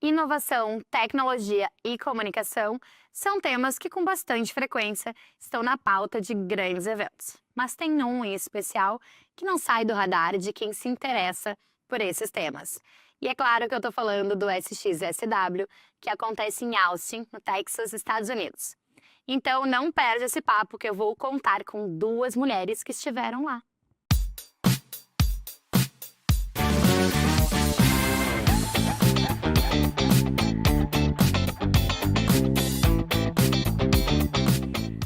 Inovação, tecnologia e comunicação são temas que, com bastante frequência, estão na pauta de grandes eventos. Mas tem um em especial que não sai do radar de quem se interessa por esses temas. E é claro que eu estou falando do SXSW, que acontece em Austin, no Texas, Estados Unidos. Então não perde esse papo que eu vou contar com duas mulheres que estiveram lá.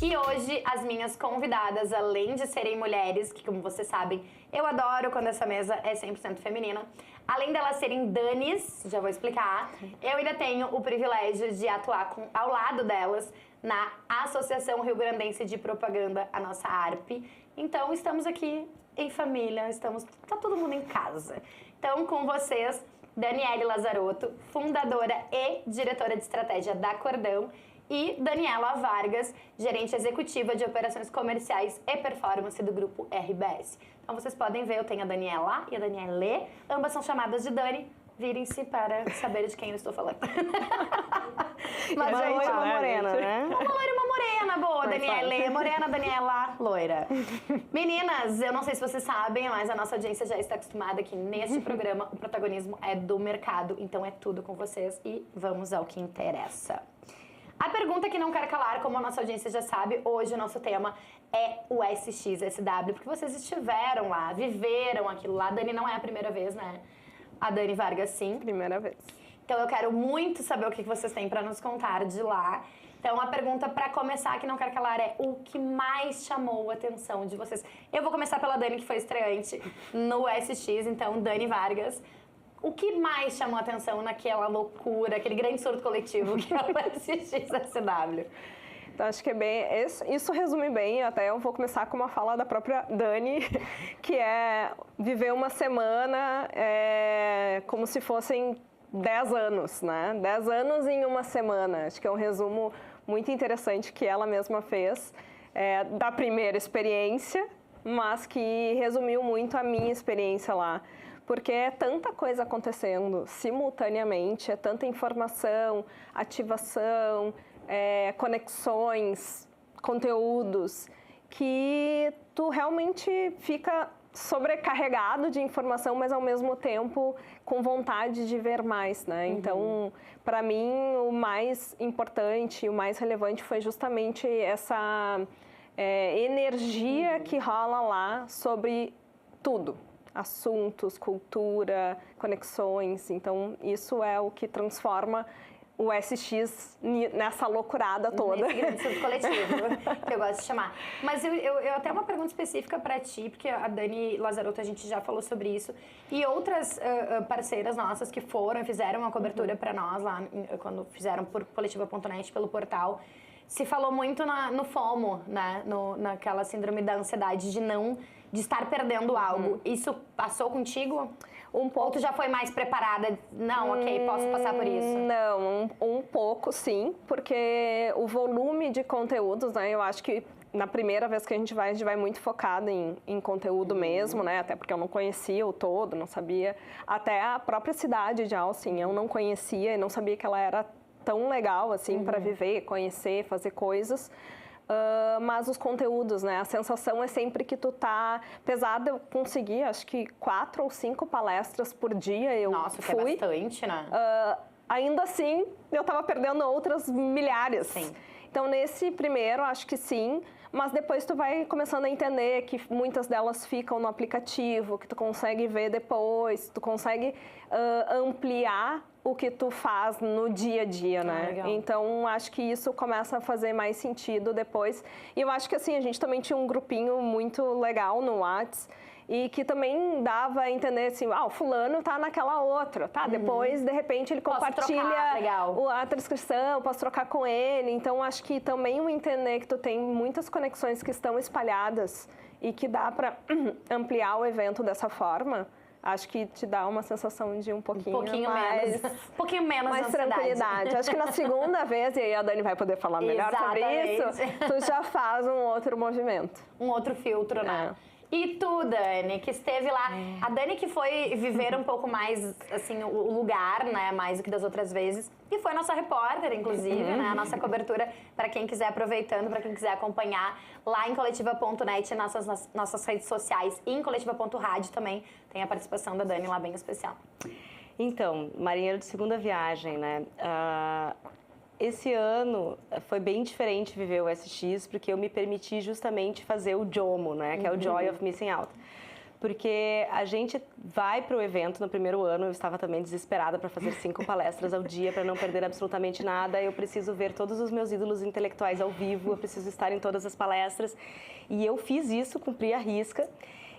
E hoje as minhas convidadas, além de serem mulheres, que como vocês sabem, eu adoro quando essa mesa é 100% feminina, além delas serem Danis, já vou explicar, eu ainda tenho o privilégio de atuar ao lado delas na Associação Rio Grandense de Propaganda, a nossa ARP. Então estamos aqui em família, tá todo mundo em casa. Então com vocês, Daniele Lazarotto, fundadora e diretora de estratégia da Cordão, e Daniela Vargas, gerente executiva de operações comerciais e performance do grupo RBS. Então vocês podem ver, eu tenho a Daniela e a Daniele, ambas são chamadas de Dani. Virem-se para saber de quem eu estou falando. Mas uma loira, uma morena, né? Uma loira, uma morena, boa, Daniele. Morena, Daniela, loira. Meninas, eu não sei se vocês sabem, mas a nossa audiência já está acostumada que neste programa o protagonismo é do mercado, então é tudo com vocês e vamos ao que interessa. A pergunta que não quer calar, como a nossa audiência já sabe, hoje o nosso tema é o SXSW, porque vocês estiveram lá, viveram aquilo lá. A Dani não é a primeira vez, né? A Dani Vargas, sim. Primeira vez. Então eu quero muito saber o que vocês têm para nos contar de lá. Então a pergunta para começar, que não quer calar, é o que mais chamou a atenção de vocês? Eu vou começar pela Dani, que foi estreante no SX, então Dani Vargas. O que mais chamou a atenção naquela loucura, aquele grande surto coletivo que é o SXSW? Então, acho que é bem... Isso resume bem, até eu vou começar com uma fala da própria Dani, que é viver uma semana como se fossem 10 anos, né? 10 anos em uma semana. Acho que é um resumo muito interessante que ela mesma fez da primeira experiência, mas que resumiu muito a minha experiência lá. Porque é tanta coisa acontecendo simultaneamente, é tanta informação, ativação, conexões, conteúdos, que tu realmente fica sobrecarregado de informação, mas ao mesmo tempo com vontade de ver mais, né? Então, para mim, o mais importante, o mais relevante foi justamente essa energia que rola lá sobre tudo. Assuntos, cultura, conexões. Então, isso é o que transforma o SX nessa loucurada toda. Nesse grande surto coletivo, que eu gosto de chamar. Mas eu até uma pergunta específica para ti, porque a Dani Lazarotto, a gente já falou sobre isso, e outras parceiras nossas que foram e fizeram uma cobertura para nós lá, quando fizeram por coletiva.net, pelo portal, se falou muito no FOMO, né? Naquela síndrome da ansiedade de estar perdendo algo. Isso passou contigo? Um pouco. Ou tu já foi mais preparada? Não, ok, posso passar por isso? Não, um pouco sim, porque o volume de conteúdos, né? Eu acho que na primeira vez que a gente vai muito focado em conteúdo mesmo, né? Até porque eu não conhecia o todo, não sabia. Até a própria cidade de Austin eu não conhecia e não sabia que ela era tão legal assim para viver, conhecer, fazer coisas. Mas os conteúdos, né? A sensação é sempre que tu tá... Apesar de eu conseguir, acho que 4 ou 5 palestras por dia eu Nossa, fui. Nossa, é bastante, né? Ainda assim, eu tava perdendo outras milhares. Sim. Então, nesse primeiro, acho que sim. Mas depois tu vai começando a entender que muitas delas ficam no aplicativo, que tu consegue ver depois, tu consegue ampliar o que tu faz no dia a dia, né? Legal. Então, acho que isso começa a fazer mais sentido depois. E eu acho que, assim, a gente também tinha um grupinho muito legal no WhatsApp e que também dava a entender, assim, o fulano tá naquela outra, tá? Depois, de repente, ele compartilha a transcrição, eu posso trocar com ele. Então, acho que também o entender que tu tem muitas conexões que estão espalhadas e que dá para ampliar o evento dessa forma, acho que te dá uma sensação de um pouquinho mais... Um pouquinho menos mais ansiedade. Tranquilidade. Acho que na segunda vez, e aí a Dani vai poder falar melhor sobre isso, tu já faz um outro movimento. Um outro filtro, né? E tu, Dani, que esteve lá. A Dani que foi viver um pouco mais, assim, o lugar, né? Mais do que das outras vezes. E foi nossa repórter, inclusive, né? A nossa cobertura, para quem quiser, aproveitando, para quem quiser acompanhar lá em coletiva.net, nossas redes sociais, e em coletiva.rádio também tem a participação da Dani lá bem especial. Então, marinheiro de segunda viagem, né? Esse ano foi bem diferente viver o SX, porque eu me permiti justamente fazer o JOMO, né? Que é o Joy of Missing Out. Porque a gente vai para o evento no primeiro ano, eu estava também desesperada para fazer 5 palestras ao dia, para não perder absolutamente nada. Eu preciso ver todos os meus ídolos intelectuais ao vivo, eu preciso estar em todas as palestras. E eu fiz isso, cumpri a risca.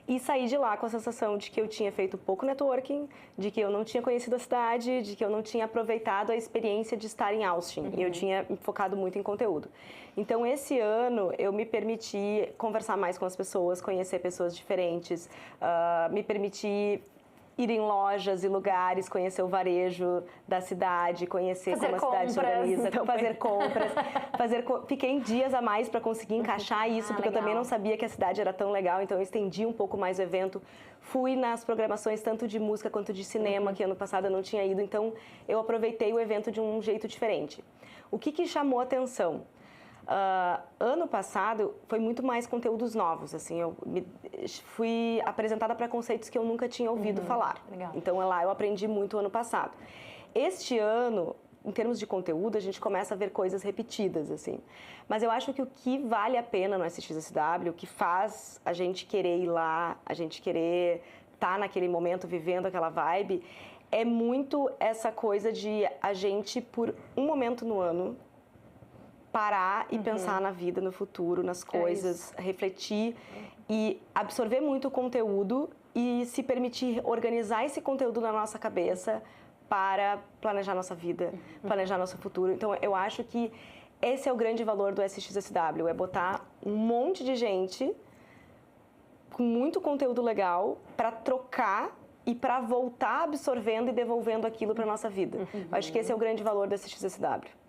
E saí de lá com a sensação de que eu tinha feito pouco networking, de que eu não tinha conhecido a cidade, de que eu não tinha aproveitado a experiência de estar em Austin. E eu tinha focado muito em conteúdo. Então, esse ano, eu me permiti conversar mais com as pessoas, conhecer pessoas diferentes, me permiti ir em lojas e lugares, conhecer o varejo da cidade, conhecer como a cidade se organiza, fazer compras. Fiquei dias a mais para conseguir encaixar isso, porque legal. Eu também não sabia que a cidade era tão legal, então eu estendi um pouco mais o evento. Fui nas programações tanto de música quanto de cinema, que ano passado eu não tinha ido, então eu aproveitei o evento de um jeito diferente. O que chamou a atenção? Ano passado foi muito mais conteúdos novos, assim, eu fui apresentada para conceitos que eu nunca tinha ouvido falar. Legal. Então lá eu aprendi muito ano passado. Este ano, em termos de conteúdo, a gente começa a ver coisas repetidas, assim. Mas eu acho que o que vale a pena no SXSW, o que faz a gente querer ir lá, a gente querer estar naquele momento vivendo aquela vibe, é muito essa coisa de a gente, por um momento no ano, parar e pensar na vida, no futuro, nas coisas, refletir e absorver muito o conteúdo e se permitir organizar esse conteúdo na nossa cabeça para planejar nossa vida, planejar nosso futuro. Então, eu acho que esse é o grande valor do SXSW, é botar um monte de gente com muito conteúdo legal para trocar e para voltar absorvendo e devolvendo aquilo para nossa vida. Eu acho que esse é o grande valor do SXSW.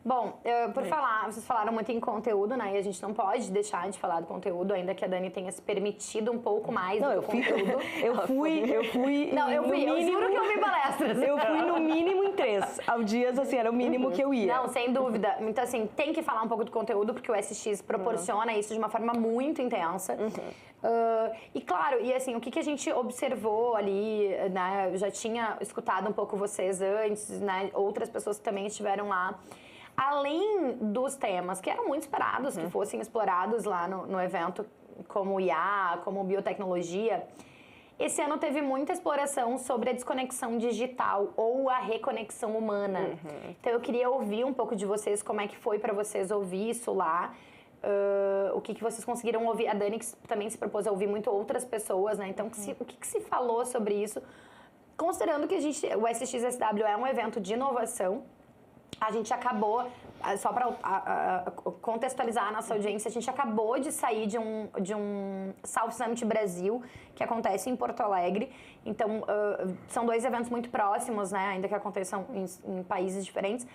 Bom, por falar, vocês falaram muito em conteúdo, né? E a gente não pode deixar de falar do conteúdo, ainda que a Dani tenha se permitido um pouco mais do que o conteúdo. Eu fui. Não, eu juro que eu vi palestras. Eu fui no mínimo em 3 ao dia, assim, era o mínimo que eu ia. Não, sem dúvida. Então, assim, tem que falar um pouco do conteúdo, porque o SX proporciona isso de uma forma muito intensa. E claro, e assim, o que a gente observou ali, né? Eu já tinha escutado um pouco vocês antes, né? Outras pessoas que também estiveram lá. Além dos temas que eram muito esperados que fossem explorados lá no evento, como IA, como biotecnologia, esse ano teve muita exploração sobre a desconexão digital ou a reconexão humana. Então eu queria ouvir um pouco de vocês, como é que foi para vocês ouvir isso lá, o que vocês conseguiram ouvir. A Dani que também se propôs a ouvir muito outras pessoas, né? Então o que se falou sobre isso, considerando que o SXSW é um evento de inovação. A gente acabou, só para contextualizar a nossa audiência, a gente acabou de sair de um South Summit Brasil, que acontece em Porto Alegre. Então, são 2 eventos muito próximos, né, ainda que aconteçam em países diferentes,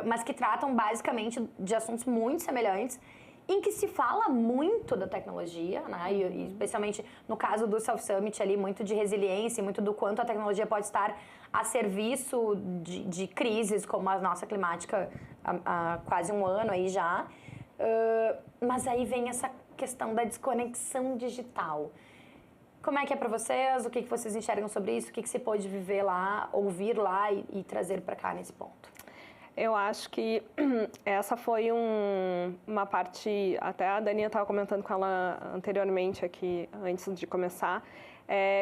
mas que tratam basicamente de assuntos muito semelhantes, em que se fala muito da tecnologia, né? E especialmente no caso do South Summit ali, muito de resiliência, muito do quanto a tecnologia pode estar a serviço de crises como a nossa climática há quase um ano aí já. Mas aí vem essa questão da desconexão digital. Como é que é para vocês? O que vocês enxergam sobre isso? O que se pôde viver lá, ouvir lá e trazer para cá nesse ponto? Eu acho que essa foi uma parte, até a Dani estava comentando com ela anteriormente aqui, antes de começar,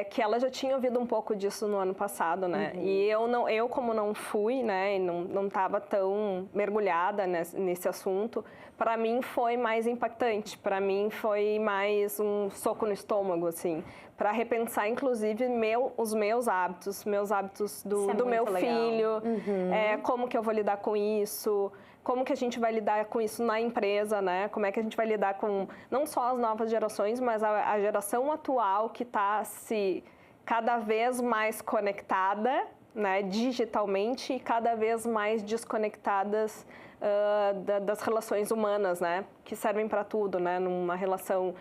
que ela já tinha ouvido um pouco disso no ano passado, né? E eu como não fui, né, e não estava tão mergulhada nesse assunto, para mim foi mais impactante, para mim foi mais um soco no estômago, assim, para repensar, inclusive, os meus hábitos do meu filho, como que eu vou lidar com isso, como que a gente vai lidar com isso na empresa, né? Como é que a gente vai lidar com não só as novas gerações, mas a geração atual que está cada vez mais conectada, né, digitalmente e cada vez mais desconectadas das relações humanas, né, que servem para tudo, né, numa relação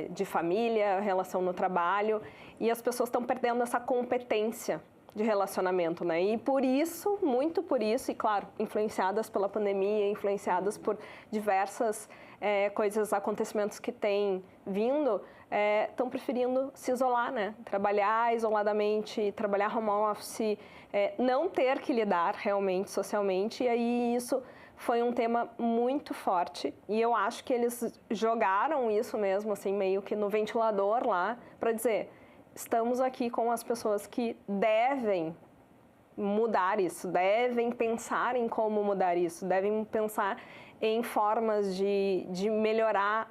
de família, relação no trabalho, e as pessoas estão perdendo essa competência de relacionamento, né? E por isso, muito por isso, e claro, influenciadas pela pandemia, influenciadas por diversas coisas, acontecimentos que têm vindo, estão preferindo se isolar, né? Trabalhar isoladamente, trabalhar home office, não ter que lidar realmente socialmente, e aí isso foi um tema muito forte, e eu acho que eles jogaram isso mesmo, assim, meio que no ventilador lá, para dizer, estamos aqui com as pessoas que devem mudar isso, devem pensar em como mudar isso, devem pensar em formas de melhorar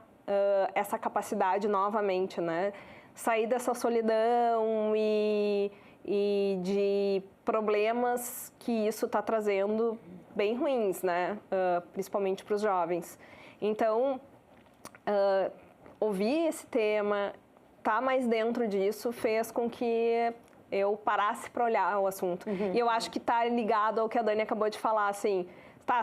essa capacidade novamente, né? Sair dessa solidão e de problemas que isso está trazendo bem ruins, né? Principalmente para os jovens. Então, ouvir esse tema, estar mais dentro disso, fez com que eu parasse para olhar o assunto. E eu acho que está ligado ao que a Dani acabou de falar, assim,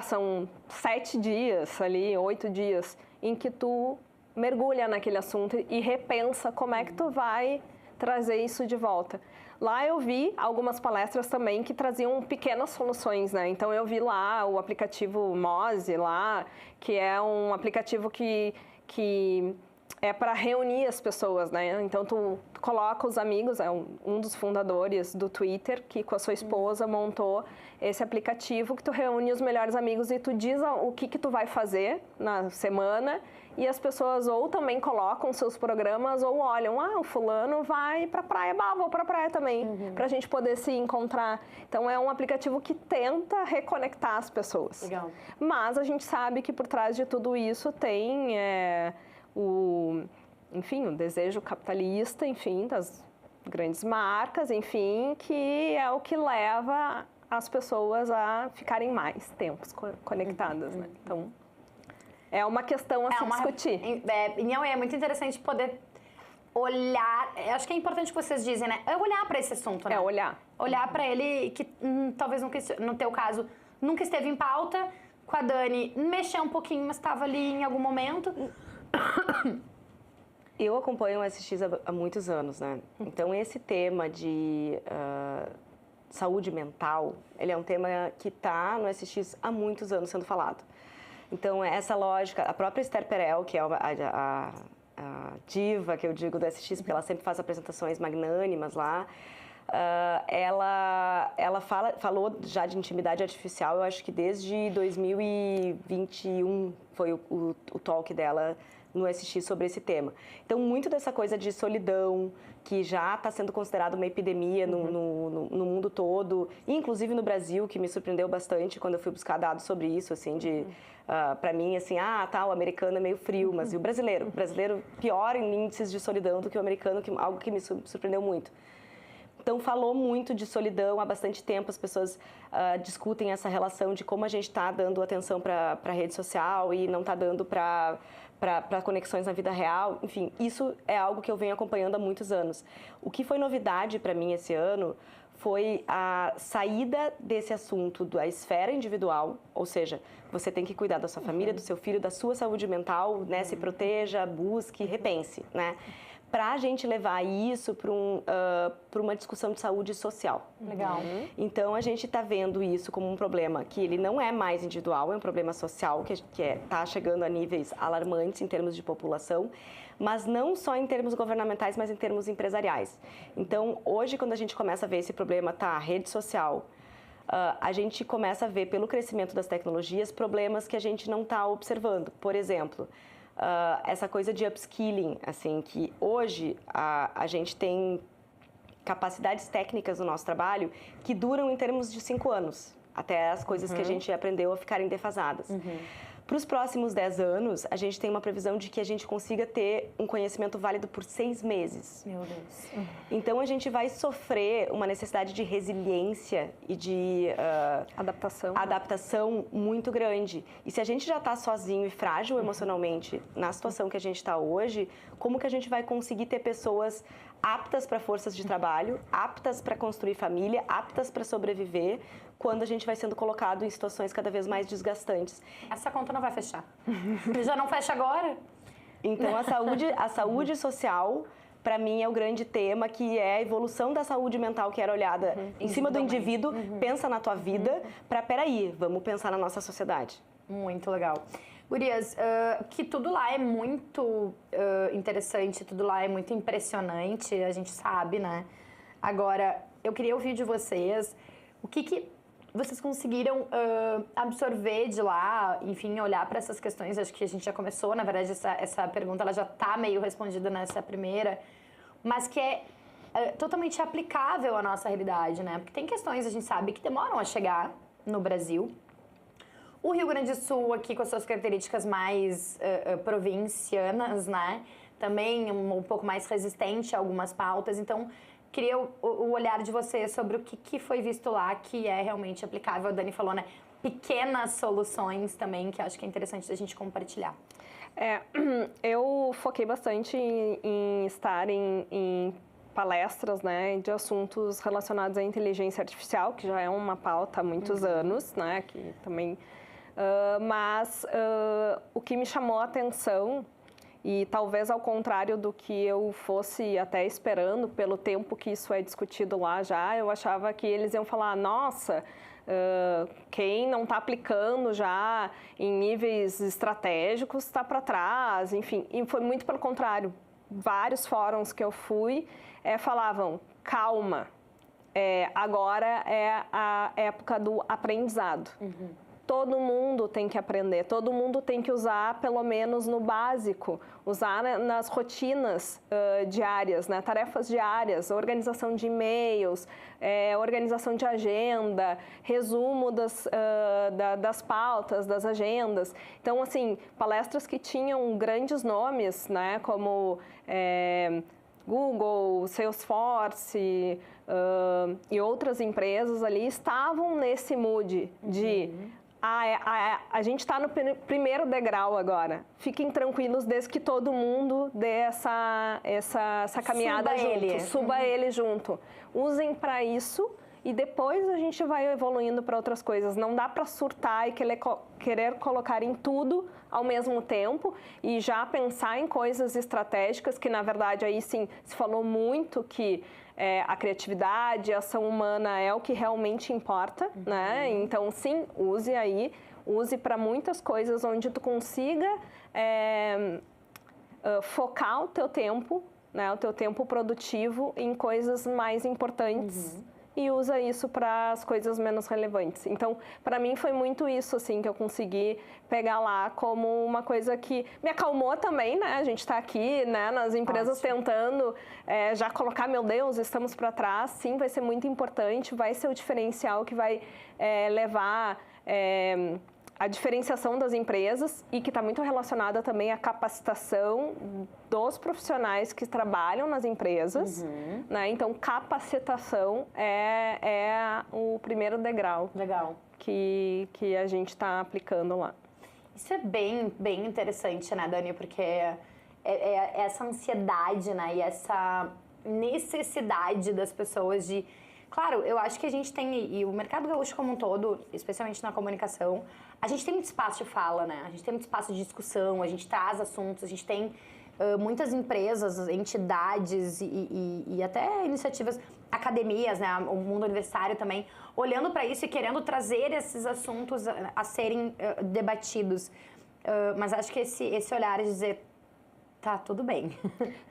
são 7 dias ali, 8 dias, em que tu mergulha naquele assunto e repensa como é que tu vai trazer isso de volta. Lá eu vi algumas palestras também que traziam pequenas soluções, né? Então eu vi lá o aplicativo Mozi lá, que é um aplicativo que é para reunir as pessoas, né? Então tu coloca os amigos, é um dos fundadores do Twitter, que com a sua esposa montou esse aplicativo que tu reúne os melhores amigos e tu diz o que tu vai fazer na semana, e as pessoas ou também colocam seus programas ou olham, o fulano vai pra praia, vou pra praia também, pra gente poder se encontrar. Então é um aplicativo que tenta reconectar as pessoas. Legal. Mas a gente sabe que por trás de tudo isso tem o desejo capitalista, enfim, das grandes marcas, enfim, que é o que leva as pessoas a ficarem mais tempos conectadas, né? Então, é uma questão a se discutir. É muito interessante poder olhar, acho que é importante o que vocês dizem, né? É olhar para esse assunto, né? Olhar. Olhar para ele, que talvez no teu caso nunca esteve em pauta, com a Dani mexeu um pouquinho, mas estava ali em algum momento. Eu acompanho o SX há muitos anos, né? Então, esse tema de saúde mental, ele é um tema que está no SX há muitos anos sendo falado. Então, essa lógica, a própria Esther Perel, que é a diva, que eu digo, do SX, porque ela sempre faz apresentações magnânimas lá, ela falou já de intimidade artificial, eu acho que desde 2021 foi o talk dela no SX sobre esse tema. Então, muito dessa coisa de solidão, que já está sendo considerada uma epidemia no mundo todo, inclusive no Brasil, que me surpreendeu bastante quando eu fui buscar dados sobre isso, assim, para mim, assim, o americano é meio frio, mas e o brasileiro? O brasileiro pior em índices de solidão do que o americano, algo que me surpreendeu muito. Então, falou muito de solidão há bastante tempo, as pessoas discutem essa relação de como a gente está dando atenção para a rede social e não está dando para conexões na vida real. Enfim, isso é algo que eu venho acompanhando há muitos anos. O que foi novidade para mim esse ano foi a saída desse assunto da esfera individual, ou seja, você tem que cuidar da sua família, do seu filho, da sua saúde mental, né? Se proteja, busque, repense, né? Para a gente levar isso para uma discussão de saúde social. Legal. Então, a gente está vendo isso como um problema que ele não é mais individual, é um problema social, que está chegando a níveis alarmantes em termos de população, mas não só em termos governamentais, mas em termos empresariais. Então, hoje, quando a gente começa a ver esse problema, rede social, a gente começa a ver, pelo crescimento das tecnologias, problemas que a gente não está observando. Por exemplo, essa coisa de upskilling, assim, que hoje a gente tem capacidades técnicas no nosso trabalho que duram em termos de 5 anos, até as coisas que a gente aprendeu a ficarem defasadas. Para os próximos 10 anos, a gente tem uma previsão de que a gente consiga ter um conhecimento válido por 6 meses. Meu Deus. Então, a gente vai sofrer uma necessidade de resiliência e de adaptação muito grande. E se a gente já está sozinho e frágil emocionalmente na situação que a gente está hoje, como que a gente vai conseguir ter pessoas aptas para forças de trabalho, aptas para construir família, aptas para sobreviver, quando a gente vai sendo colocado em situações cada vez mais desgastantes? Essa conta não vai fechar. Já não fecha agora? Então, a saúde social, para mim, é o grande tema, que é a evolução da saúde mental, que era olhada em cima do indivíduo, pensa na tua vida, peraí, vamos pensar na nossa sociedade. Muito legal. Gurias, que tudo lá é muito interessante, tudo lá é muito impressionante, a gente sabe, né? Agora, eu queria ouvir de vocês o que vocês conseguiram absorver de lá, enfim, olhar para essas questões. Acho que a gente já começou, na verdade, essa pergunta ela já está meio respondida nessa primeira, mas que é totalmente aplicável à nossa realidade, né? Porque tem questões, a gente sabe, que demoram a chegar no Brasil. O Rio Grande do Sul, aqui com as suas características mais provincianas, né? Também um pouco mais resistente a algumas pautas. Então, queria o olhar de vocês sobre o que foi visto lá que é realmente aplicável. A Dani falou, né? Pequenas soluções também, que acho que é interessante da gente compartilhar. Eu foquei bastante em estar em palestras, né, de assuntos relacionados à inteligência artificial, que já é uma pauta há muitos anos, né, que também... mas o que me chamou a atenção, e talvez ao contrário do que eu fosse até esperando, pelo tempo que isso é discutido lá já, eu achava que eles iam falar, nossa, quem não está aplicando já em níveis estratégicos está para trás, enfim. E foi muito pelo contrário. Vários fóruns que eu fui falavam, calma, agora é a época do aprendizado. Todo mundo tem que aprender, todo mundo tem que usar pelo menos no básico, usar nas rotinas diárias, né? Tarefas diárias, organização de e-mails, organização de agenda, resumo das pautas, das agendas. Então, assim, palestras que tinham grandes nomes, né? Como Google, Salesforce e outras empresas ali estavam nesse mood de... A gente está no primeiro degrau agora. Fiquem tranquilos desde que todo mundo dê essa caminhada junto. Suba ele junto. Usem para isso e depois a gente vai evoluindo para outras coisas. Não dá para surtar e querer colocar em tudo ao mesmo tempo e já pensar em coisas estratégicas que, na verdade, aí sim se falou muito que a criatividade, a ação humana é o que realmente importa, né? Então, sim, use para muitas coisas onde tu consiga focar o teu tempo, né? O teu tempo produtivo em coisas mais importantes. E usa isso para as coisas menos relevantes. Então, para mim foi muito isso, assim, que eu consegui pegar lá como uma coisa que me acalmou também, né? A gente está aqui, né, nas empresas tentando já colocar, meu Deus, estamos para trás. Sim, vai ser muito importante, vai ser o diferencial que vai levar a diferenciação das empresas e que está muito relacionada também à capacitação dos profissionais que trabalham nas empresas, né? Então, capacitação é o primeiro degrau que a gente está aplicando lá. Isso é bem interessante, né, Dani? Porque essa ansiedade, né, e essa necessidade das pessoas de... Claro, eu acho que a gente tem, e o mercado gaúcho como um todo, especialmente na comunicação, a gente tem muito espaço de fala, né? A gente tem muito espaço de discussão, a gente traz assuntos, a gente tem muitas empresas, entidades e até iniciativas, academias, né? O mundo universitário também, olhando para isso e querendo trazer esses assuntos a serem debatidos. Mas acho que esse olhar de dizer... Tá tudo bem.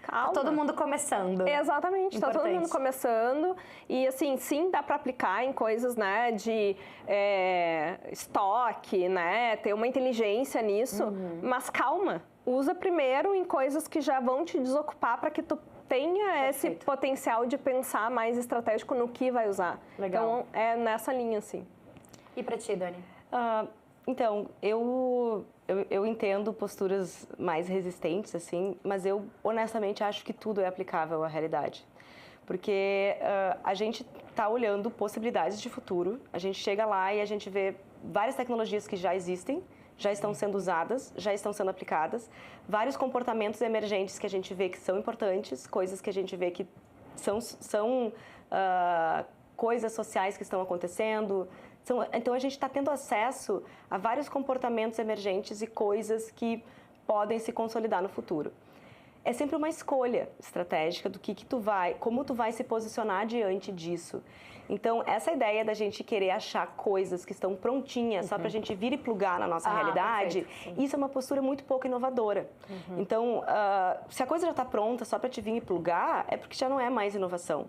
Calma. Tá todo mundo começando. Exatamente, tá todo mundo começando. E assim, sim, dá para aplicar em coisas, né, de estoque, né, ter uma inteligência nisso. Mas calma, usa primeiro em coisas que já vão te desocupar para que tu tenha esse potencial de pensar mais estratégico no que vai usar. Legal. Então, é nessa linha, assim. E para ti, Dani? Então, eu entendo posturas mais resistentes, assim, mas eu honestamente acho que tudo é aplicável à realidade. Porque a gente está olhando possibilidades de futuro, a gente chega lá e a gente vê várias tecnologias que já existem, já estão sendo usadas, já estão sendo aplicadas, vários comportamentos emergentes que a gente vê que são importantes, coisas que a gente vê que são coisas sociais que estão acontecendo. Então, a gente está tendo acesso a vários comportamentos emergentes e coisas que podem se consolidar no futuro. É sempre uma escolha estratégica do que tu vai, como tu vai se posicionar diante disso. Então, essa ideia da gente querer achar coisas que estão prontinhas só para a gente vir e plugar na nossa realidade, perfeito, isso é uma postura muito pouco inovadora. Então, se a coisa já está pronta só para te vir e plugar, é porque já não é mais inovação.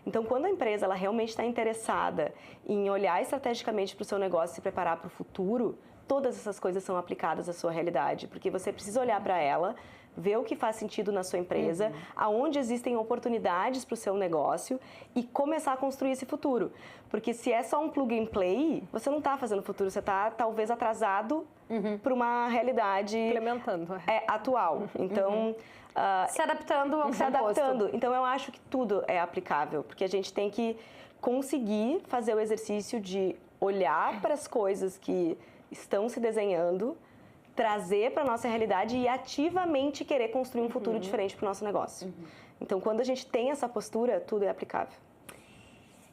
Então, quando a empresa ela realmente está interessada em olhar estrategicamente para o seu negócio e se preparar para o futuro, todas essas coisas são aplicadas à sua realidade, porque você precisa olhar para ela, ver o que faz sentido na sua empresa, aonde existem oportunidades para o seu negócio e começar a construir esse futuro. Porque se é só um plug and play, você não está fazendo futuro, você está talvez atrasado para uma realidade implementando atual. Então, se adaptando ao se adaptando. Então, eu acho que tudo é aplicável, porque a gente tem que conseguir fazer o exercício de olhar para as coisas que estão se desenhando, trazer para a nossa realidade e ativamente querer construir um futuro diferente para o nosso negócio. Então, quando a gente tem essa postura, tudo é aplicável.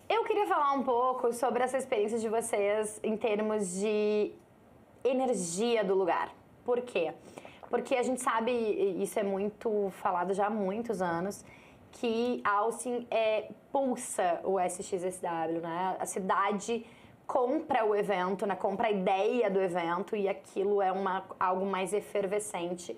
Eu queria falar um pouco sobre essa experiência de vocês em termos de energia do lugar. Por quê? Porque a gente sabe, e isso é muito falado já há muitos anos, que Austin pulsa o SXSW, né? A cidade compra o evento, né? Compra a ideia do evento e aquilo é algo mais efervescente.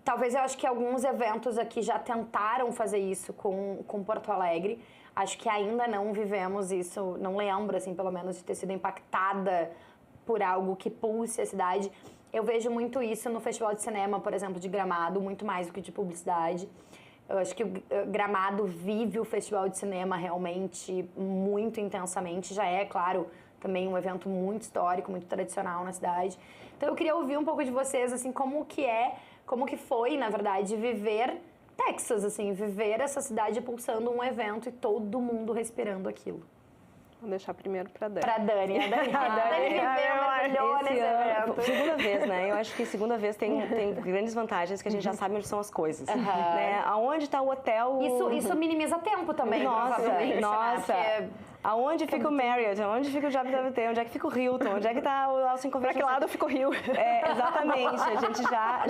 Talvez eu acho que alguns eventos aqui já tentaram fazer isso com Porto Alegre. Acho que ainda não vivemos isso, não lembro, assim, pelo menos, de ter sido impactada por algo que pulse a cidade. Eu vejo muito isso no Festival de Cinema, por exemplo, de Gramado, muito mais do que de publicidade. Eu acho que o Gramado vive o Festival de Cinema realmente muito intensamente. Já é, claro, também um evento muito histórico, muito tradicional na cidade. Então eu queria ouvir um pouco de vocês, assim, como que foi, na verdade, viver Texas, assim, viver essa cidade pulsando um evento e todo mundo respirando aquilo. Vou deixar primeiro para Dani. Pra Dani, a Dani mergulhou nesse evento. Segunda vez, né? Eu acho que segunda vez tem grandes vantagens que a gente já sabe onde são as coisas. Né? Aonde está o hotel... Isso minimiza tempo também, provavelmente. Nossa. Né? Aonde fica o Marriott? Aonde fica o JWT? Onde é que fica o Hilton? Onde é que está o Austin Convention? Para que lado fica o Rio? Exatamente. A gente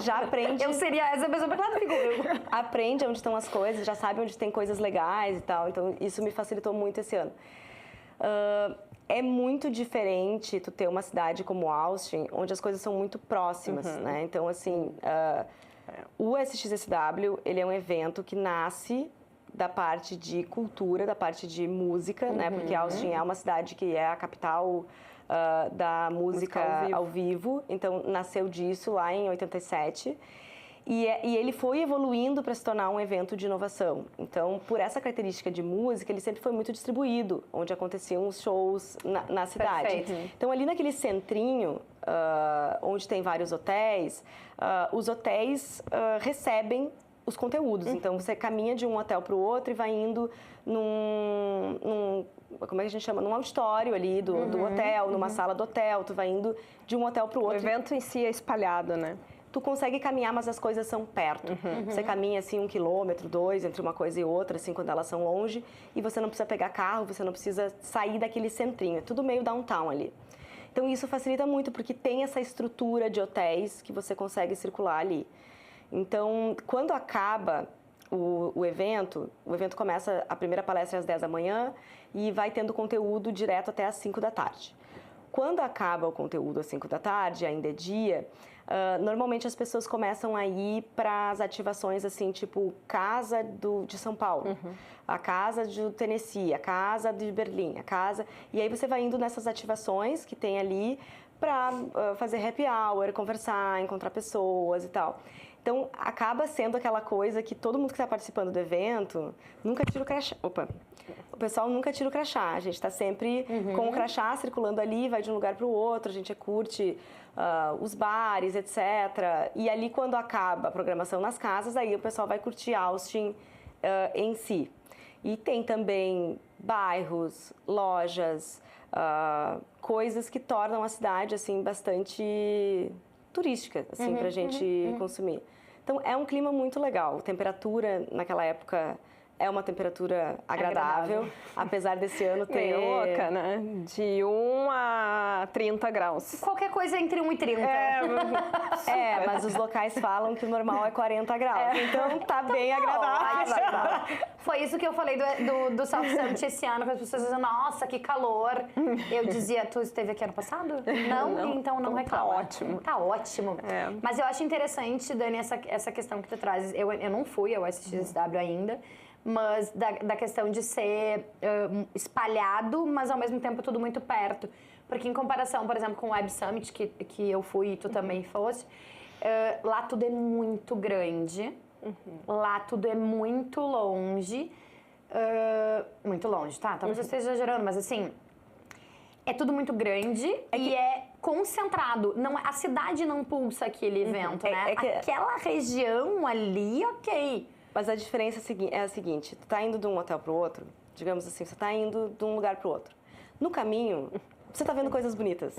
já aprende... Eu seria essa pessoa, para que lado fica o Rio? Aprende onde estão as coisas, já sabe onde tem coisas legais e tal. Então, isso me facilitou muito esse ano. É muito diferente tu ter uma cidade como Austin, onde as coisas são muito próximas, né? Então, assim, o SXSW, ele é um evento que nasce da parte de cultura, da parte de música, né? Porque Austin é uma cidade que é a capital da música ao vivo. Então, nasceu disso lá em 87. E ele foi evoluindo para se tornar um evento de inovação. Então, por essa característica de música, ele sempre foi muito distribuído, onde aconteciam os shows na cidade. Perfeito. Então, ali naquele centrinho, onde tem vários hotéis, os hotéis recebem os conteúdos. Então, você caminha de um hotel para o outro e vai indo num como é que a gente chama? Num auditório ali do hotel, numa sala do hotel. Tu vai indo de um hotel para o outro. O evento em si é espalhado, né? Tu consegue caminhar, mas as coisas são perto. Você caminha, assim, 1 quilômetro, 2, entre uma coisa e outra, assim, quando elas são longe. E você não precisa pegar carro, você não precisa sair daquele centrinho. É tudo meio downtown ali. Então, isso facilita muito, porque tem essa estrutura de hotéis que você consegue circular ali. Então, quando acaba o evento começa, a primeira palestra às 10 da manhã e vai tendo conteúdo direto até às 5 da tarde. Quando acaba o conteúdo às 5 da tarde, ainda é dia, normalmente as pessoas começam a ir para as ativações assim, tipo Casa de São Paulo, a Casa do Tennessee, a Casa de Berlim, a Casa... E aí você vai indo nessas ativações que tem ali para fazer happy hour, conversar, encontrar pessoas e tal. Então, acaba sendo aquela coisa que todo mundo que está participando do evento nunca tira o crachá. Opa! O pessoal nunca tira o crachá. A gente está sempre com o crachá circulando ali, vai de um lugar para o outro, a gente curte os bares, etc. E ali, quando acaba a programação nas casas, aí o pessoal vai curtir Austin em si. E tem também bairros, lojas, coisas que tornam a cidade assim, bastante turística assim, para a gente consumir. Então, é um clima muito legal. A temperatura, naquela época, é uma temperatura agradável. Apesar desse ano ter... Meio louca, né? De 1 a 30 graus. Qualquer coisa entre 1 e 30. Mas os locais falam que o normal é 40 graus. Então tá bem agradável. Foi isso que eu falei do South Summit esse ano, que as pessoas diziam, nossa, que calor. Eu dizia, tu esteve aqui ano passado? Não, então não reclama. Tá ótimo. Tá ótimo. Mas eu acho interessante, Dani, essa questão que tu traz. Eu não fui ao SXSW ainda, mas da questão de ser espalhado, mas ao mesmo tempo tudo muito perto. Porque em comparação, por exemplo, com o Web Summit, que eu fui e tu também fosse, lá tudo é muito grande, lá tudo é muito longe. Muito longe, tá? Talvez eu esteja exagerando, mas assim, é tudo muito grande e é concentrado. A cidade não pulsa aquele evento, né? Aquela região ali, ok. Mas a diferença é a seguinte, tu tá indo de um hotel pro outro, digamos assim, você tá indo de um lugar pro outro. No caminho, você tá vendo coisas bonitas.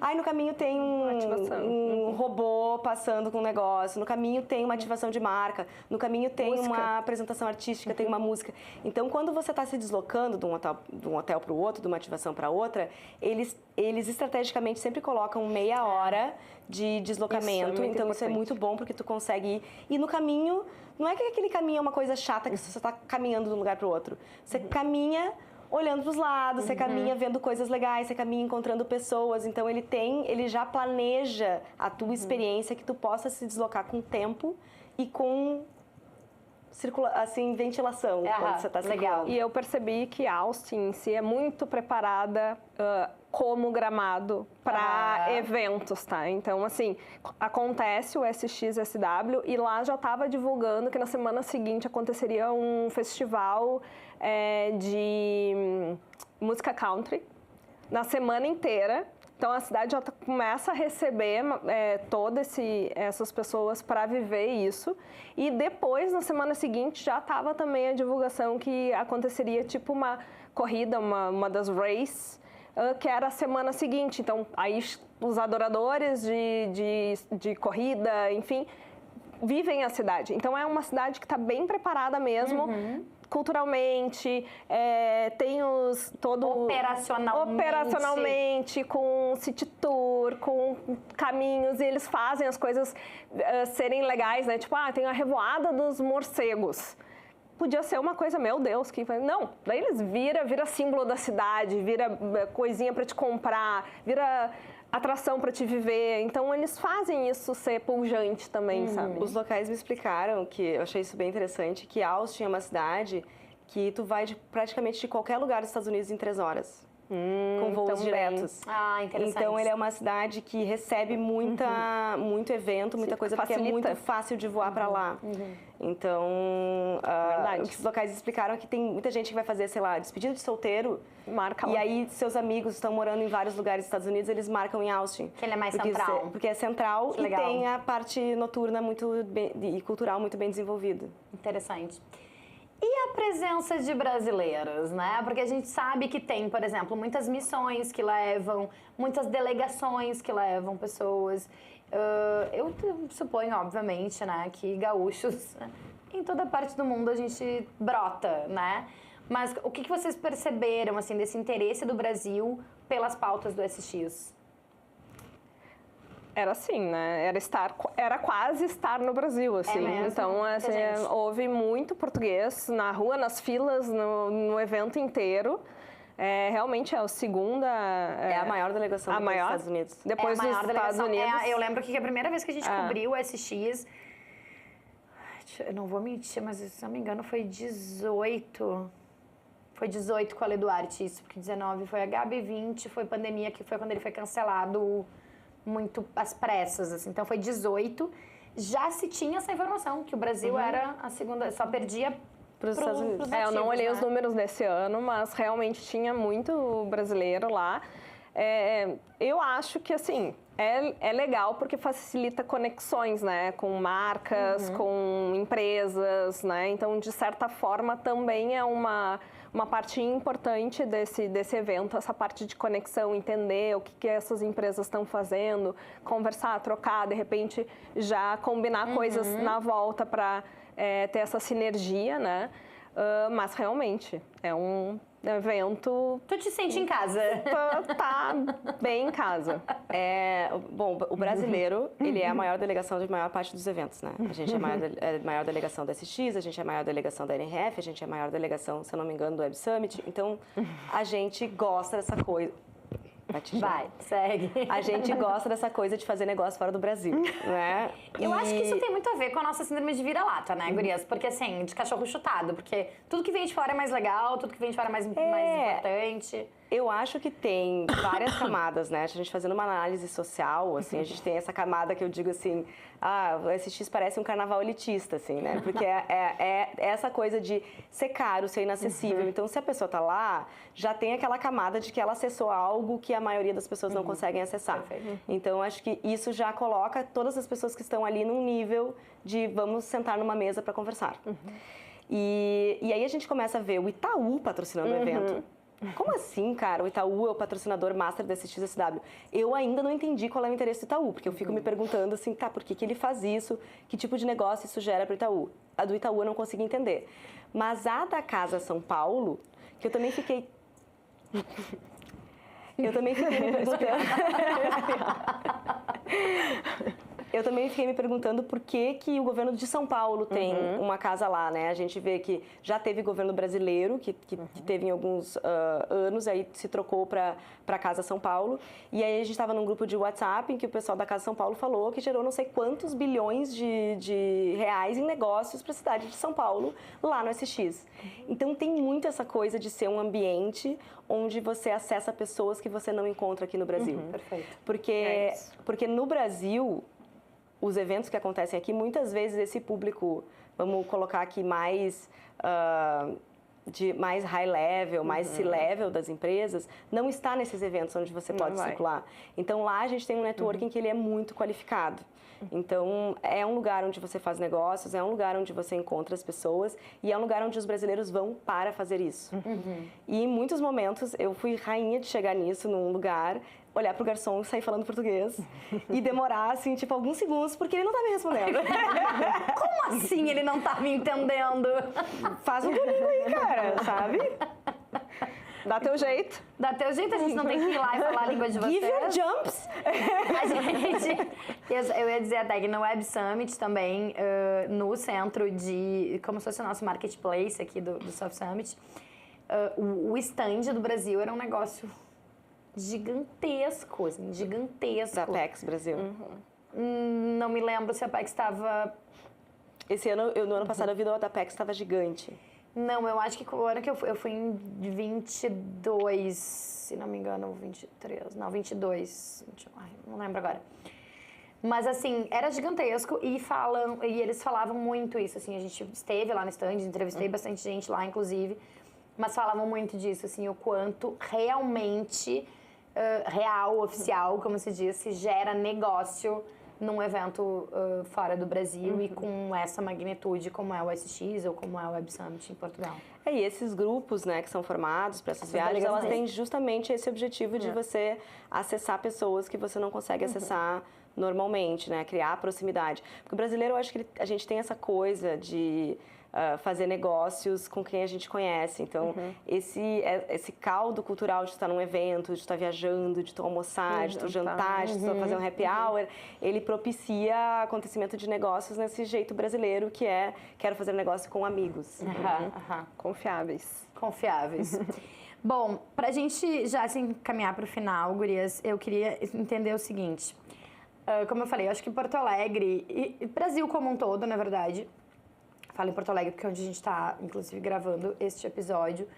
Aí no caminho tem um robô passando com um negócio, no caminho tem uma ativação de marca, no caminho tem uma apresentação artística, tem uma música. Então, quando você está se deslocando de um hotel para o outro, de uma ativação para outra, eles estrategicamente sempre colocam meia hora de deslocamento. Então, isso é muito bom porque tu consegue ir. E no caminho, não é que aquele caminho é uma coisa chata que você está caminhando de um lugar para o outro. Você caminha olhando para os lados, você caminha vendo coisas legais, você caminha encontrando pessoas. Então, ele já planeja a tua experiência que tu possa se deslocar com tempo e com ventilação quando você está circulando. E eu percebi que Austin em si é muito preparada como Gramado para eventos, tá? Então, assim, acontece o SXSW e lá já estava divulgando que na semana seguinte aconteceria um festival de música country na semana inteira. Então, a cidade já começa a receber todas essas pessoas para viver isso. E depois, na semana seguinte, já estava também a divulgação que aconteceria tipo uma corrida, uma das races, que era a semana seguinte. Então, aí os adoradores de corrida, enfim, vivem a cidade. Então, é uma cidade que está bem preparada mesmo. Culturalmente, tem operacionalmente, com city tour, com caminhos, e eles fazem as coisas serem legais, né? Tipo, tem a revoada dos morcegos. Podia ser uma coisa, meu Deus, que... Não, daí eles vira símbolo da cidade, vira coisinha para te comprar, vira atração para te viver. Então, eles fazem isso ser pujante também, sabe? Os locais me explicaram, que eu achei isso bem interessante, que Austin é uma cidade que tu vai praticamente de qualquer lugar dos Estados Unidos em 3 horas. Com voos diretos. Interessante. Então, ele é uma cidade que recebe muito evento, muita coisa, porque é muito fácil de voar para lá. Então, os locais explicaram que tem muita gente que vai fazer, sei lá, despedida de solteiro. Marca lá. E aí, seus amigos estão morando em vários lugares dos Estados Unidos, eles marcam em Austin. Que ele é mais central. Porque é central e tem a parte noturna e cultural muito bem desenvolvida. Interessante. E a presença de brasileiros, né? Porque a gente sabe que tem, por exemplo, muitas missões que levam, muitas delegações que levam pessoas. Eu suponho, obviamente, né, que gaúchos, em toda parte do mundo a gente brota, né? Mas o que vocês perceberam, assim, desse interesse do Brasil pelas pautas do SX? Era assim, né? Era quase estar no Brasil, assim. Mesmo? Então, assim, houve muito português na rua, nas filas, no evento inteiro. Realmente é a segunda... É a maior delegação dos Estados Unidos. Depois dos Estados Unidos. Eu lembro que a primeira vez que a gente cobriu o SX... Eu não vou mentir, mas se não me engano foi 18... Foi 18 com a Leduarte, isso, porque 19 foi a Gabi, 20 foi pandemia, que foi quando ele foi cancelado muito às pressas, assim. Então foi 18. Já se tinha essa informação, que o Brasil era a segunda, só perdia para os Estados Unidos. Eu não olhei os números desse ano, mas realmente tinha muito brasileiro lá. Eu acho que, assim, é legal porque facilita conexões, né? Com marcas, com empresas, né? Então, de certa forma, também é uma parte importante desse evento, essa parte de conexão, entender o que essas empresas estão fazendo, conversar, trocar, de repente já combinar coisas na volta para ter essa sinergia, né? Mas realmente é um evento Tu te sente em casa? tá bem em casa. Bom, o brasileiro, ele é a maior delegação de maior parte dos eventos, né? A gente é a maior delegação da SX, a gente é a maior delegação da NRF, a gente é a maior delegação, se eu não me engano, do Web Summit. Então, a gente gosta dessa coisa. Vai, segue. A gente gosta dessa coisa de fazer negócio fora do Brasil, né? Eu acho que isso tem muito a ver com a nossa síndrome de vira-lata, né, gurias? Porque, assim, de cachorro chutado. Porque tudo que vem de fora é mais legal, tudo que vem de fora é mais importante. Eu acho que tem várias camadas, né? A gente fazendo uma análise social, assim, a gente tem essa camada que eu digo assim, o SX parece um carnaval elitista, assim, né? Porque é essa coisa de ser caro, ser inacessível. Então, se a pessoa tá lá, já tem aquela camada de que ela acessou algo que a maioria das pessoas não conseguem acessar. Então, acho que isso já coloca todas as pessoas que estão ali num nível de vamos sentar numa mesa para conversar. E aí a gente começa a ver o Itaú patrocinando o evento. Como assim, cara? O Itaú é o patrocinador master da SXSW. Eu ainda não entendi qual é o interesse do Itaú, porque eu fico me perguntando assim, tá, por que ele faz isso? Que tipo de negócio isso gera para o Itaú? A do Itaú eu não consegui entender. Mas a da Casa São Paulo, que eu também fiquei... me perguntando... Eu também fiquei me perguntando por que o governo de São Paulo tem uma casa lá, né? A gente vê que já teve governo brasileiro, que teve em alguns anos, aí se trocou para a Casa São Paulo. E aí a gente estava num grupo de WhatsApp em que o pessoal da Casa São Paulo falou que gerou não sei quantos bilhões de reais em negócios para a cidade de São Paulo, lá no SX. Então tem muito essa coisa de ser um ambiente onde você acessa pessoas que você não encontra aqui no Brasil. Perfeito. Porque no Brasil... Os eventos que acontecem aqui, muitas vezes esse público, vamos colocar aqui mais de mais high level, mais C-level das empresas, não está nesses eventos onde você pode circular. Então lá a gente tem um networking que ele é muito qualificado. Então é um lugar onde você faz negócios, é um lugar onde você encontra as pessoas e é um lugar onde os brasileiros vão para fazer isso. E em muitos momentos eu fui rainha de chegar nisso, num lugar, olhar pro garçom e sair falando português e demorar, assim, tipo, alguns segundos, porque ele não tá me respondendo. Como assim ele não tá me entendendo? Faz um Duolingo aí, cara, sabe? Dá teu jeito. Dá teu jeito, a gente não tem que ir lá e falar a língua de vocês. Give your jumps! A gente... Eu ia dizer até que no Web Summit também, no centro de... Como se fosse o nosso marketplace aqui do Soft Summit, o stand do Brasil era um negócio... gigantesco, assim, gigantesco. Da Apex Brasil. Não me lembro se a Apex estava... No ano passado, eu vi da Apex estava gigante. Não, eu acho que o ano que eu fui em 22, se não me engano, 23, não, 22, não lembro agora. Mas, assim, era gigantesco e eles falavam muito isso, assim, a gente esteve lá no stand, entrevistei bastante gente lá, inclusive, mas falavam muito disso, assim, o quanto realmente... real, oficial, como se diz, se gera negócio num evento fora do Brasil e com essa magnitude como é o SX ou como é o Web Summit em Portugal. E esses grupos, né, que são formados para essas viagens, elas têm justamente esse objetivo de você acessar pessoas que você não consegue acessar normalmente, né, criar proximidade. Porque o brasileiro, eu acho que a gente tem essa coisa de... fazer negócios com quem a gente conhece. Então, esse caldo cultural de estar num evento, de estar viajando, de tu almoçar, de tu jantar, de tu fazer um happy hour, ele propicia acontecimento de negócios nesse jeito brasileiro que é quero fazer negócio com amigos. Confiáveis. Confiáveis. Bom, pra gente já assim, caminhar pro final, gurias, eu queria entender o seguinte. Como eu falei, eu acho que Porto Alegre e Brasil como um todo, na verdade, falo em Porto Alegre porque é onde a gente está, inclusive, gravando este episódio,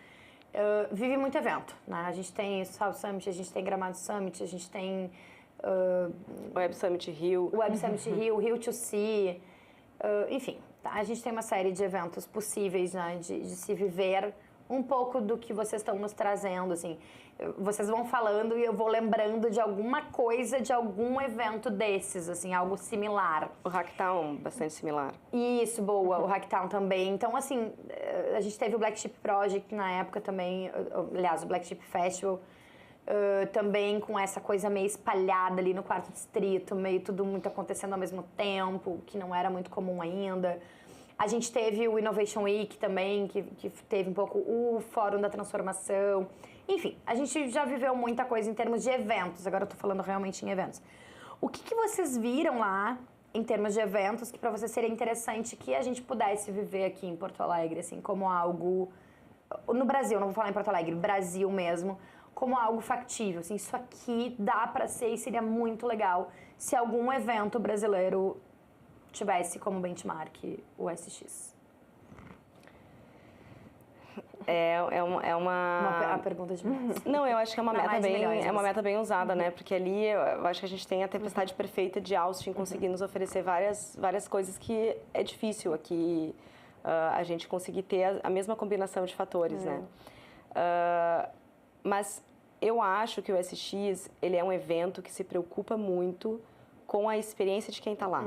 vive muito evento, né? A gente tem South Summit, a gente tem Gramado Summit, a gente tem... Web Summit Rio. Web Summit Rio, Rio to See, enfim, tá? A gente tem uma série de eventos possíveis, né? De se viver um pouco do que vocês estão nos trazendo, assim. Vocês vão falando e eu vou lembrando de alguma coisa, de algum evento desses, assim, algo similar. O Hacktown, bastante similar. Isso, boa. O Hacktown também. Então, assim, a gente teve o Black Sheep Project na época também, aliás, o Black Sheep Festival, também com essa coisa meio espalhada ali no quarto distrito, meio tudo muito acontecendo ao mesmo tempo, que não era muito comum ainda. A gente teve o Innovation Week também, que teve um pouco o Fórum da Transformação. Enfim, a gente já viveu muita coisa em termos de eventos. Agora eu tô falando realmente em eventos. O que vocês viram lá, em termos de eventos, que para você seria interessante que a gente pudesse viver aqui em Porto Alegre, assim, como algo... No Brasil, não vou falar em Porto Alegre, Brasil mesmo, como algo factível. Assim, isso aqui dá para ser e seria muito legal se algum evento brasileiro tivesse como benchmark o SX. A pergunta de milhões. Não, eu acho que é uma Não, meta mais de bem, milhões, é uma mas- meta bem usada, né? Porque ali eu acho que a gente tem a tempestade perfeita de Austin conseguir nos oferecer várias coisas que é difícil aqui a gente conseguir ter a mesma combinação de fatores, né? Mas eu acho que o SX, ele é um evento que se preocupa muito com a experiência de quem está lá.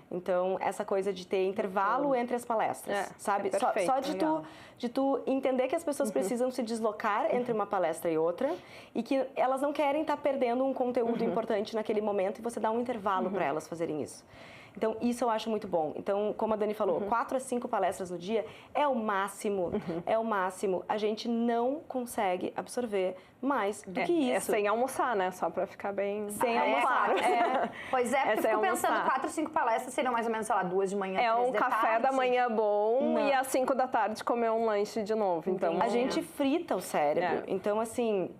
Então, essa coisa de ter intervalo entre as palestras, sabe? é perfeito, Só legal. de tu entender que as pessoas precisam se deslocar entre uma palestra e outra e que elas não querem estar perdendo um conteúdo importante naquele momento e você dá um intervalo para elas fazerem isso. Então, isso eu acho muito bom. Então, como a Dani falou, 4 a 5 palestras no dia é o máximo, é o máximo. A gente não consegue absorver mais do que isso. É sem almoçar, né? Só pra ficar bem... Sem almoçar. almoçar. Pois é, porque eu Essa é fico pensando, almoçar. 4, 5 palestras seriam mais ou menos, sei lá, 2 de manhã, É 3 um de café tarde. da manhã bom Não. e às 5 da tarde comer um lanche de novo. Então, A gente frita o cérebro. É. Então, assim,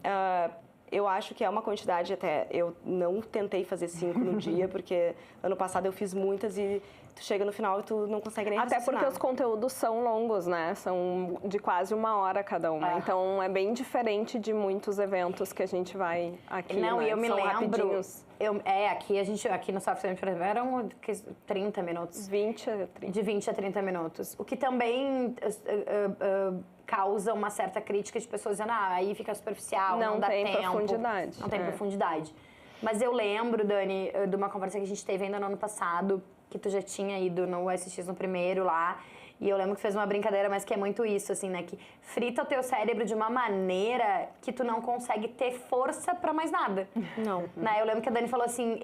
eu acho que é uma quantidade até... Eu não tentei fazer 5 no dia, porque ano passado eu fiz muitas e tu chega no final e tu não consegue nem até raciocinar. porque os conteúdos são longos, né? São de quase 1 hora cada uma. Então, é bem diferente de muitos eventos que a gente vai aqui, Não, né? e eu me São lembro... rapidinhos. Aqui no Software eram 30 minutos. 20 a 30. De 20 a 30 minutos. O que também causa uma certa crítica de pessoas dizendo, aí fica superficial, não dá tem tempo. profundidade. Não tem É. profundidade. Mas eu lembro, Dani, de uma conversa que a gente teve ainda no ano passado, que tu já tinha ido no SX no primeiro lá, e eu lembro que fez uma brincadeira, mas que é muito isso, assim, né? Que frita o teu cérebro de uma maneira que tu não consegue ter força pra mais nada. Não. Né? Eu lembro que a Dani falou assim,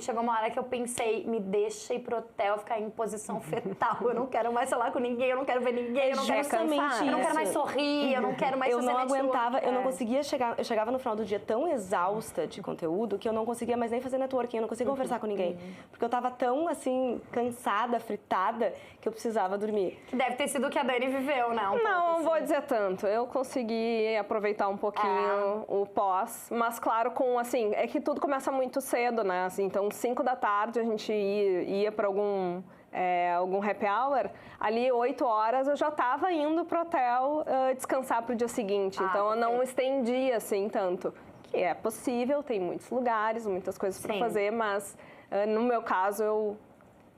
chegou uma hora que eu pensei, me deixa ir pro hotel, ficar em posição fetal, eu não quero mais falar com ninguém, eu não quero ver ninguém, eu não quero Justamente cansar, eu não quero mais isso. sorrir, eu não quero mais Eu fazer não network. aguentava, eu não conseguia chegar... Eu chegava no final do dia tão exausta de conteúdo que eu não conseguia mais nem fazer networking, eu não conseguia conversar com ninguém. Porque eu tava tão, assim, cansada, fritada, que eu precisava dormir. Que deve ter sido o que a Dani viveu, né? Não, não vou dizer tanto. Eu consegui aproveitar um pouquinho o pós, mas claro, com assim, é que tudo começa muito cedo, né? Assim, então, 5 da tarde a gente ia para algum happy hour, ali 8 horas eu já estava indo pro hotel descansar pro dia seguinte. Então, eu não estendia assim tanto. Que é possível, tem muitos lugares, muitas coisas para Sim. fazer, mas no meu caso eu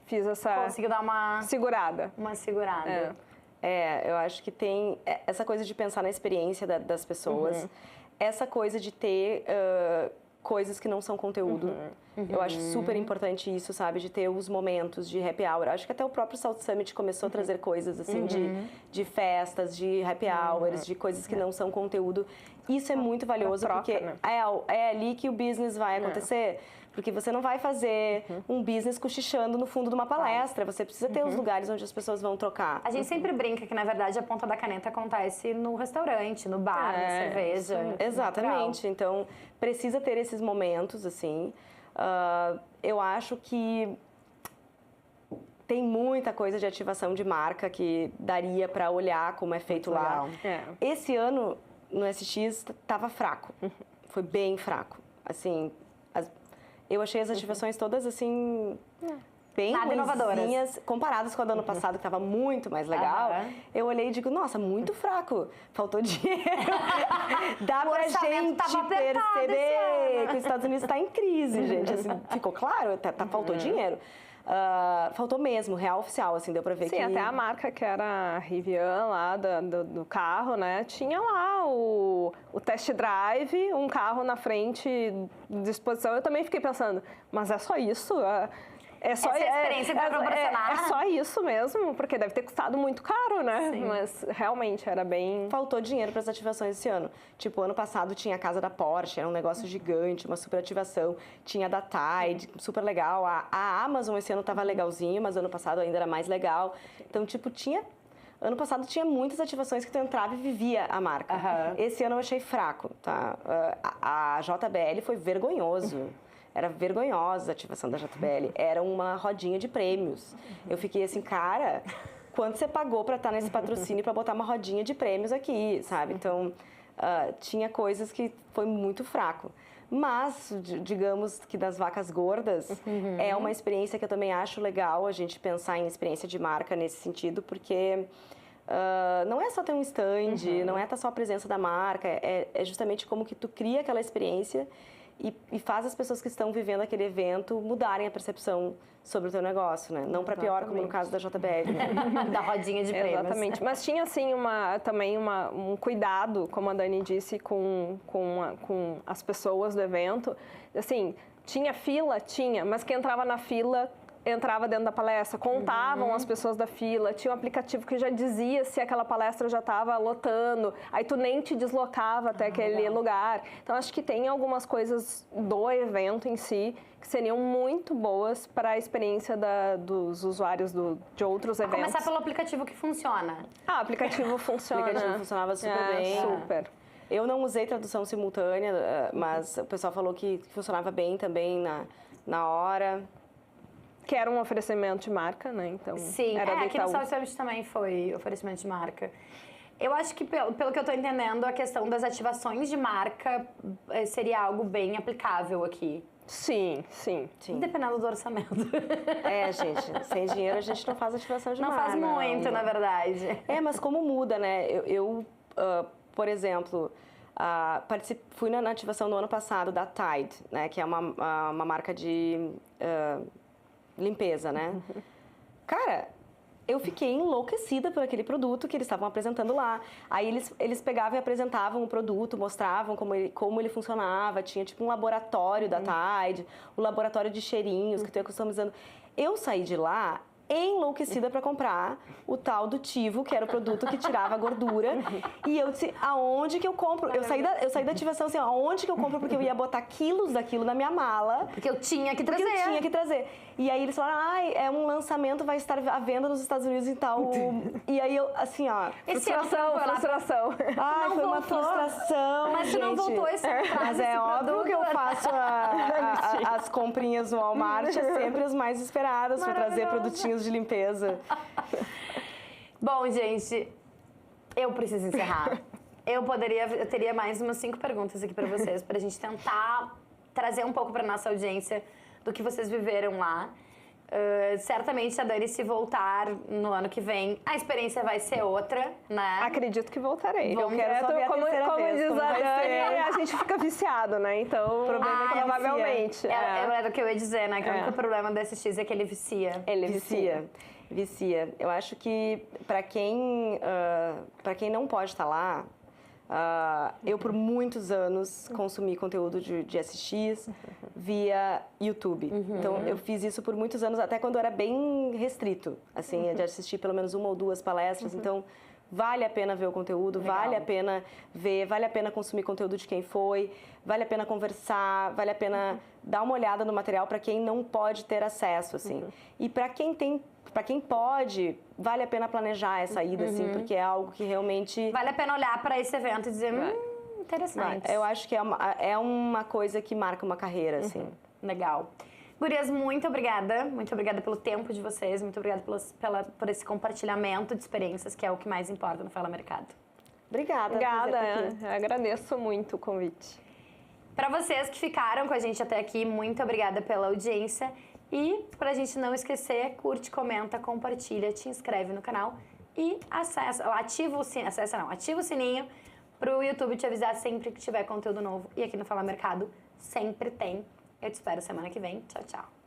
fiz essa Conseguiu dar uma segurada. segurada. Eu acho que tem essa coisa de pensar na experiência das pessoas, essa coisa de ter coisas que não são conteúdo. Eu acho super importante isso, sabe? De ter os momentos de happy hour. Acho que até o próprio South Summit começou a trazer coisas assim de festas, de happy hours, de coisas que não são conteúdo. Isso é muito valioso, troca, porque né? é ali que o business vai acontecer. Porque você não vai fazer um business cochichando no fundo de uma palestra. Você precisa ter os lugares onde as pessoas vão trocar. A gente sempre brinca que, na verdade, a ponta da caneta acontece no restaurante, no bar, na cerveja. Exatamente. Então, precisa ter esses momentos, assim. Eu acho que tem muita coisa de ativação de marca que daria para olhar como é feito lá. legal. Esse ano, no SX, estava fraco. Foi bem fraco. Assim, eu achei as ativações todas, assim... bem Nada inovadoras. ruinzinhas, comparadas com a do ano passado, que estava muito mais legal. Eu olhei e digo, nossa, muito fraco. Faltou dinheiro. Dá O pra orçamento gente tava apertado esse perceber ano. que os Estados Unidos está em crise, gente. Assim, ficou claro? Faltou dinheiro. Faltou mesmo, real oficial, assim, deu pra ver Sim, que... até a marca que era a Rivian lá do carro, né? Tinha lá o test drive, um carro na frente de exposição. Eu também fiquei pensando, mas é só isso? Essa experiência que vai proporcionar. É só isso mesmo, porque deve ter custado muito caro, né? Sim. Mas realmente era bem... Faltou dinheiro para as ativações esse ano. Tipo, ano passado tinha a casa da Porsche, era um negócio gigante, uma super ativação. Tinha a da Tide, super legal. A Amazon esse ano tava legalzinho, mas ano passado ainda era mais legal. Então, tipo, ano passado tinha muitas ativações que tu entrava e vivia a marca. Esse ano eu achei fraco, tá? A JBL foi vergonhoso. Era vergonhosa a ativação da JBL. Era uma rodinha de prêmios. Eu fiquei assim, cara, quanto você pagou para estar nesse patrocínio para botar uma rodinha de prêmios aqui, sabe? Então, tinha coisas que foi muito fraco. Mas, digamos que das vacas gordas, é uma experiência que eu também acho legal a gente pensar em experiência de marca nesse sentido, porque não é só ter um stand, não é só a presença da marca, é justamente como que tu cria aquela experiência e faz as pessoas que estão vivendo aquele evento mudarem a percepção sobre o teu negócio, né? Não para pior, como no caso da JBL, né? Da rodinha de prêmios. Exatamente. Mas tinha, assim, também um cuidado, como a Dani disse, com as pessoas do evento. Assim, tinha fila? Tinha, mas quem entrava na fila entrava dentro da palestra, contavam as pessoas da fila, tinha um aplicativo que já dizia se aquela palestra já estava lotando, aí tu nem te deslocava até aquele lugar. Então, acho que tem algumas coisas do evento em si que seriam muito boas para a experiência dos usuários de outros eventos. Começar pelo aplicativo que funciona. O aplicativo funciona. O aplicativo funcionava super bem. Super. Eu não usei tradução simultânea, mas o pessoal falou que funcionava bem também na hora. Que era um oferecimento de marca, né? Então, sim, era aqui no South Summit também foi oferecimento de marca. Eu acho que, pelo que eu estou entendendo, a questão das ativações de marca seria algo bem aplicável aqui. Sim. Dependendo do orçamento. Gente, sem dinheiro a gente não faz ativação de não marca. Não faz muito, na verdade. Mas como muda, né? Por exemplo, fui na ativação do ano passado da Tide, né? Que é uma marca de limpeza, né? Cara, eu fiquei enlouquecida por aquele produto que eles estavam apresentando lá. Aí eles pegavam e apresentavam o produto, mostravam como ele funcionava. Tinha tipo um laboratório da Tide, o laboratório de cheirinhos que tu ia customizando. Eu saí de lá enlouquecida para comprar o tal do Tivo, que era o produto que tirava a gordura. E eu disse, aonde que eu compro? Eu saí da ativação assim, aonde que eu compro? Porque eu ia botar quilos daquilo na minha mala. Porque eu tinha que trazer. E aí eles falaram, é um lançamento, vai estar à venda nos Estados Unidos e tal. E aí eu, assim, Frustração. Foi uma frustração, Mas gente. tu não voltou esse Mas é óbvio que eu faço as comprinhas no Walmart, sempre as mais esperadas, para trazer produtinhos de limpeza. Bom, gente, eu preciso encerrar. Eu teria mais umas 5 perguntas aqui para vocês, pra gente tentar trazer um pouco pra nossa audiência do que vocês viveram lá. Certamente a Dani, se voltar no ano que vem, a experiência vai ser outra, né? Acredito que voltarei. Eu quero só ver a terceira como vez, diz como a vai Dani, ser. a gente fica viciado, né? Então, provavelmente. Era o que eu ia dizer, né? Que o único problema do SX é que ele vicia. Ele vicia. Eu acho que para quem não pode estar lá, eu por muitos anos consumi conteúdo de SX via YouTube. Então eu fiz isso por muitos anos, até quando era bem restrito, assim, de assistir pelo menos 1 ou 2 palestras. Então vale a pena ver o conteúdo, vale a pena ver, vale a pena consumir conteúdo de quem foi, vale a pena conversar, vale a pena dar uma olhada no material para quem não pode ter acesso, assim. E para quem pode, vale a pena planejar essa ida, assim, porque é algo que realmente... Vale a pena olhar para esse evento e dizer, interessante. Eu acho que é uma coisa que marca uma carreira, assim. Legal. Gurias, muito obrigada. Muito obrigada pelo tempo de vocês. Muito obrigada por esse compartilhamento de experiências, que é o que mais importa no Fala Mercado. Obrigada. Agradeço muito o convite. Para vocês que ficaram com a gente até aqui, muito obrigada pela audiência. E, pra gente não esquecer, curte, comenta, compartilha, te inscreve no canal e ativa o sininho pro YouTube te avisar sempre que tiver conteúdo novo. E aqui no Fala Mercado sempre tem. Eu te espero semana que vem. Tchau, tchau.